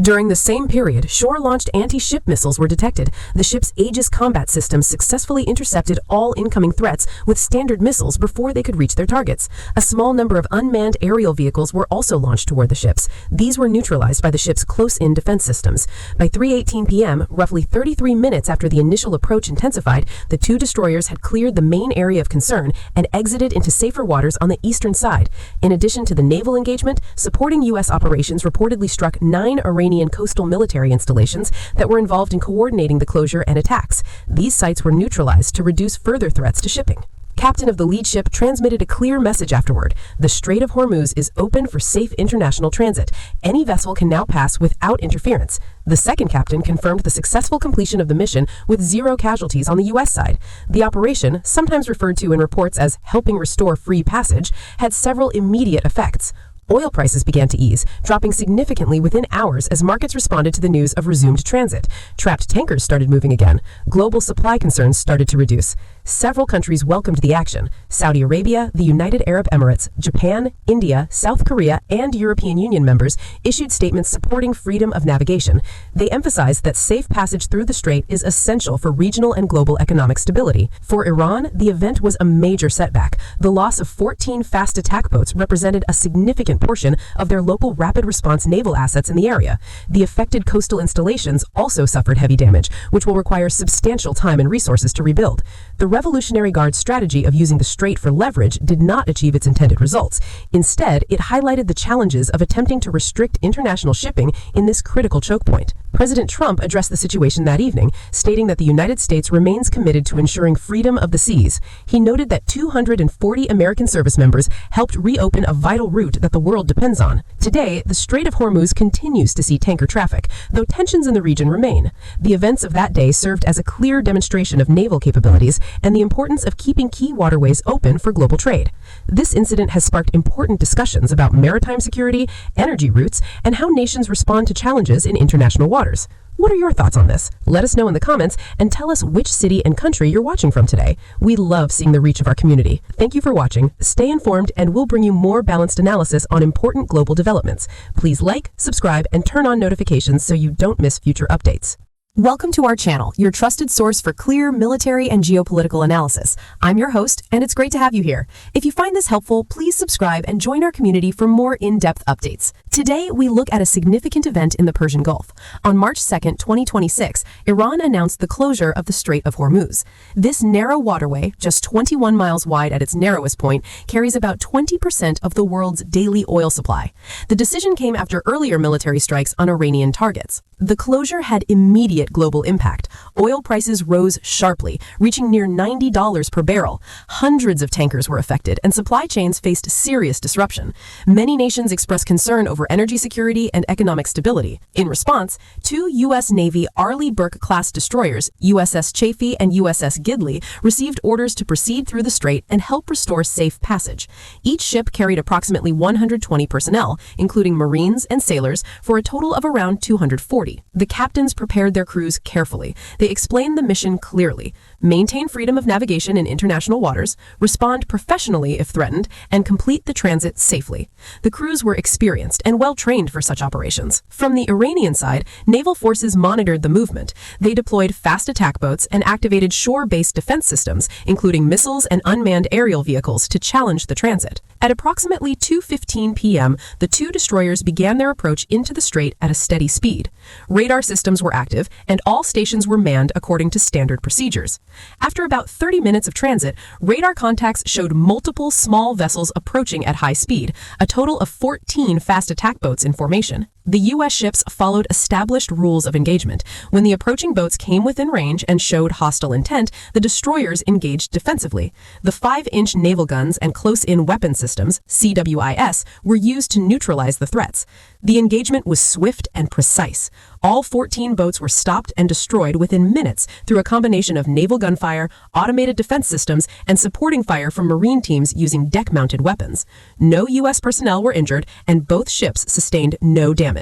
During the same period, shore-launched anti-ship missiles were detected. The ship's Aegis combat system successfully intercepted all incoming threats with standard missiles before they could reach their targets. A small number of unmanned aerial vehicles were also launched toward the ships. These were neutralized by the ship's close-in defense systems. By 3:18 p.m., roughly 33 minutes after the initial approach intensified, the two destroyers had cleared the main area of concern and exited into safer waters on the eastern side. In addition to the naval engagement, supporting U.S. operations reportedly struck 9 Iranian coastal military installations that were involved in coordinating the closure and attacks. These sites were neutralized to reduce further threats to shipping. Captain of the lead ship transmitted a clear message afterward. The Strait of Hormuz is open for safe international transit. Any vessel can now pass without interference. The second captain confirmed the successful completion of the mission with 0 casualties on the U.S. side. The operation, sometimes referred to in reports as helping restore free passage, had several immediate effects. Oil prices began to ease, dropping significantly within hours as markets responded to the news of resumed transit. Trapped tankers started moving again. Global supply concerns started to reduce. Several countries welcomed the action. Saudi Arabia, the United Arab Emirates, Japan, India, South Korea, and European Union members issued statements supporting freedom of navigation. They emphasized that safe passage through the strait is essential for regional and global economic stability. For Iran, the event was a major setback. The loss of 14 fast attack boats represented a significant portion of their local rapid response naval assets in the area. The affected coastal installations also suffered heavy damage, which will require substantial time and resources to rebuild. The Revolutionary Guard's strategy of using the strait for leverage did not achieve its intended results. Instead, it highlighted the challenges of attempting to restrict international shipping in this critical choke point. President Trump addressed the situation that evening, stating that the United States remains committed to ensuring freedom of the seas. He noted that 240 American service members helped reopen a vital route that the world depends on. Today, the Strait of Hormuz continues to see tanker traffic, though tensions in the region remain. The events of that day served as a clear demonstration of naval capabilities and the importance of keeping key waterways open for global trade. This incident has sparked important discussions about maritime security, energy routes, and how nations respond to challenges in international waters. What are your thoughts on this? Let us know in the comments and tell us which city and country you're watching from today. We love seeing the reach of our community. Thank you for watching. Stay informed and we'll bring you more balanced analysis on important global developments. Please like, subscribe, and turn on notifications so you don't miss future updates. Welcome to our channel, your trusted source for clear military and geopolitical analysis. I'm your host, and it's great to have you here. If you find this helpful, please subscribe and join our community for more in-depth updates. Today, we look at a significant event in the Persian Gulf. On March 2nd, 2026, Iran announced the closure of the Strait of Hormuz. This narrow waterway, just 21 miles wide at its narrowest point, carries about 20% of the world's daily oil supply. The decision came after earlier military strikes on Iranian targets. The closure had immediate global impact. Oil prices rose sharply, reaching near $90 per barrel. Hundreds of tankers were affected, and supply chains faced serious disruption. Many nations expressed concern over energy security and economic stability. In response, 2 U.S. Navy Arleigh Burke-class destroyers, USS Chaffee and USS Gidley, received orders to proceed through the strait and help restore safe passage. Each ship carried approximately 120 personnel, including Marines and sailors, for a total of around 240. The captains prepared their crews carefully. They explained the mission clearly: maintain freedom of navigation in international waters, respond professionally if threatened, and complete the transit safely. The crews were experienced and well-trained for such operations. From the Iranian side, naval forces monitored the movement. They deployed fast attack boats and activated shore-based defense systems, including missiles and unmanned aerial vehicles, to challenge the transit. At approximately 2:15 p.m., the 2 destroyers began their approach into the strait at a steady speed. Radar systems were active, and all stations were manned according to standard procedures. After about 30 minutes of transit, radar contacts showed multiple small vessels approaching at high speed, a total of 14 fast attack boats in formation. The U.S. ships followed established rules of engagement. When the approaching boats came within range and showed hostile intent, the destroyers engaged defensively. The 5-inch naval guns and close-in weapon systems, CWIS, were used to neutralize the threats. The engagement was swift and precise. All 14 boats were stopped and destroyed within minutes through a combination of naval gunfire, automated defense systems, and supporting fire from Marine teams using deck-mounted weapons. No U.S. personnel were injured, and both ships sustained no damage.